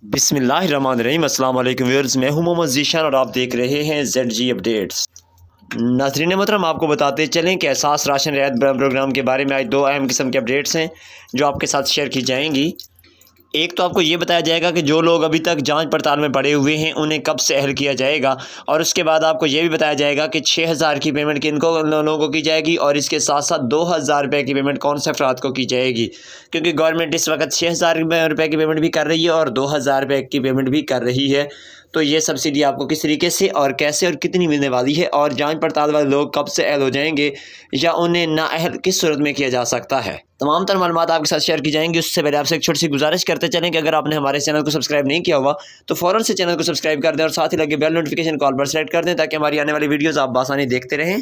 बिस्मिल्लाहिर्रहमानिर्रहीम। अस्सलाम वालेकुम व्यूअर्स, मैं हूं मोहम्मद ज़ीशान और आप देख रहे हैं ZG अपडेट्स। नाज़रीन मोहतरम, आपको बताते चलें कि एहसास राशन रियायत प्रोग्राम के बारे में आज दो अहम किस्म के अपडेट्स हैं जो आपके साथ शेयर की जाएंगी। एक तो आपको ये बताया जाएगा कि जो लोग अभी तक जांच पड़ताल में पड़े हुए हैं उन्हें कब से अहल किया जाएगा, और उसके बाद आपको ये भी बताया जाएगा कि 6,000 की पेमेंट किनको लोगों को की जाएगी और इसके साथ साथ 2,000 रुपये की पेमेंट कौन से अफराद को की जाएगी, क्योंकि गवर्नमेंट इस वक्त 6,000 रुपये की पेमेंट भी कर रही है और 2,000 रुपये की पेमेंट भी कर रही है। तो ये सब्सिडी आपको किस तरीके से और कैसे और कितनी मिलने वाली है, और जांच पड़ताल वाले लोग कब से अहल हो जाएंगे या उन्हें नाअहल किस सूरत में किया जा सकता है, तमाम तर मालूमात आपके साथ शेयर की जाएंगी। उससे पहले आपसे एक छोटी सी गुजारिश करते चलें कि अगर आपने हमारे चैनल को सब्सक्राइब नहीं किया हुआ तो फ़ौरन से चैनल को सब्सक्राइब कर दें और साथ ही लगे बेल नोटिफिकेशन कॉल पर सेलेक्ट कर दें ताकि हमारी आने वाली वीडियोज़ आप आसानी देखते रहें।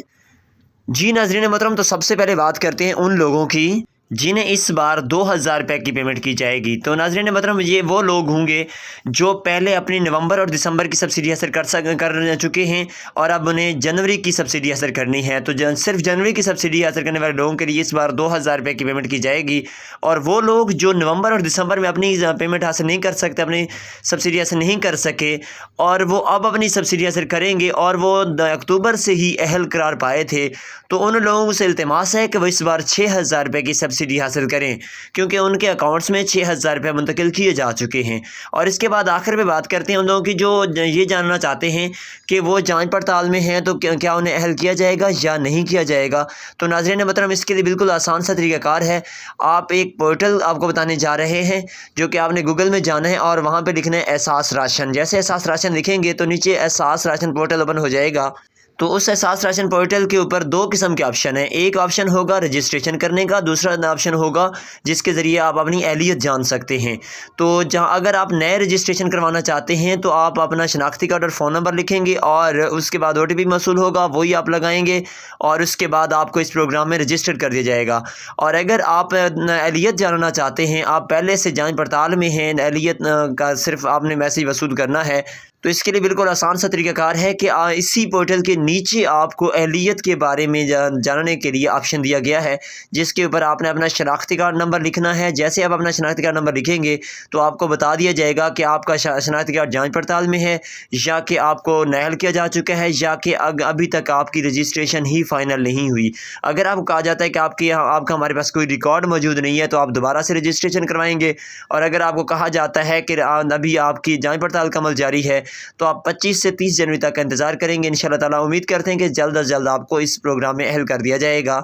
जी नाज़रीन मोहतरम, तो सबसे पहले बात करते हैं उन लोगों की जिन्हें इस बार 2,000 रुपये की पेमेंट की जाएगी। तो नाज़रीन मोहतरम, ये वो लोग होंगे जो पहले अपनी नवंबर और दिसंबर की सब्सिडी हासिल कर चुके हैं और अब उन्हें जनवरी की सब्सिडी हासिल करनी है। तो सिर्फ जनवरी की सब्सिडी हासिल करने वाले लोगों के लिए इस बार 2,000 रुपये की पेमेंट की जाएगी। और वो लोग जो नवंबर और दिसंबर में अपनी पेमेंट हासिल नहीं कर सकते, अपनी सब्सिडी हासिल नहीं कर सके और वो अब अपनी सब्सिडी हासिल करेंगे और वो अक्टूबर से ही अहल करार पाए थे, तो उन लोगों से इल्तिमास है कि वो इस बार 6,000 रुपये की सब्सिडी हासिल करें, क्योंकि उनके अकाउंट्स में 6,000 रुपये मुंतकिल किए जा चुके हैं। और इसके बाद आखिर में बात करते हैं उन लोगों की जो ये जानना चाहते हैं कि वो जांच पड़ताल में हैं तो क्या उन्हें अहल किया जाएगा या नहीं किया जाएगा। तो नाज़रीन मोहतरम, इसके लिए बिल्कुल आसान सा तरीक़ाकार है। आप एक पोर्टल आपको बताने जा रहे हैं जो कि आपने गूगल में जाना है और वहाँ पर लिखना है एहसास राशन। जैसे एहसास राशन लिखेंगे तो नीचे एहसास राशन पोर्टल ओपन हो जाएगा। तो उस एहसास राशन पोर्टल के ऊपर दो किस्म के ऑप्शन हैं। एक ऑप्शन होगा रजिस्ट्रेशन करने का, दूसरा ऑप्शन होगा जिसके ज़रिए आप अपनी अहलियत जान सकते हैं। तो जहाँ अगर आप नए रजिस्ट्रेशन करवाना चाहते हैं तो आप अपना शनाख्ती कार्ड और फ़ोन नंबर लिखेंगे और उसके बाद OTP मौसूल होगा, वही आप लगाएंगे और उसके बाद आपको इस प्रोग्राम में रजिस्टर कर दिया जाएगा। और अगर आप अहलियत जानना चाहते हैं, आप पहले से जांच पड़ताल में हैं, अहलियत का सिर्फ आपने मैसेज वसूल करना है, तो इसके लिए बिल्कुल आसान सा तरीक़ाकार है कि इसी पोर्टल के नीचे आपको अहलियत के बारे में जानने के लिए ऑप्शन दिया गया है, जिसके ऊपर आपने अपना शनाख्ती कार्ड नंबर लिखना है। जैसे आप अपना शनाख्ती कार्ड नंबर लिखेंगे तो आपको बता दिया जाएगा कि आपका शनाख्ती कार्ड जांच पड़ताल में है या कि आपको नाअहल किया जा चुका है या कि अभी तक आपकी रजिस्ट्रेशन ही फ़ाइनल नहीं हुई। अगर आपको कहा जाता है कि आपका हमारे पास कोई रिकॉर्ड मौजूद नहीं है तो आप दोबारा से रजिस्ट्रेशन करवाएंगे, और अगर आपको कहा जाता है कि अभी आपकी जांच पड़ताल का अमल जारी है तो आप 25 से 30 जनवरी तक का इंतज़ार करेंगे। इंशाअल्लाह ताला उम्मीद करते हैं कि जल्द अज जल्द आपको इस प्रोग्राम में अहल कर दिया जाएगा।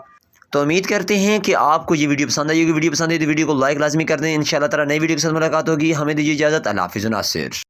तो उम्मीद करते हैं कि आपको ये वीडियो पसंद आई होगी। वीडियो पसंद आई तो वीडियो को लाइक लाजमी कर दें। इंशाअल्लाह ताला नई वीडियो के साथ मुलाकात होगी। हमें दीजिए इजाज़त। अल्लाह हाफ़िज़। नासिर।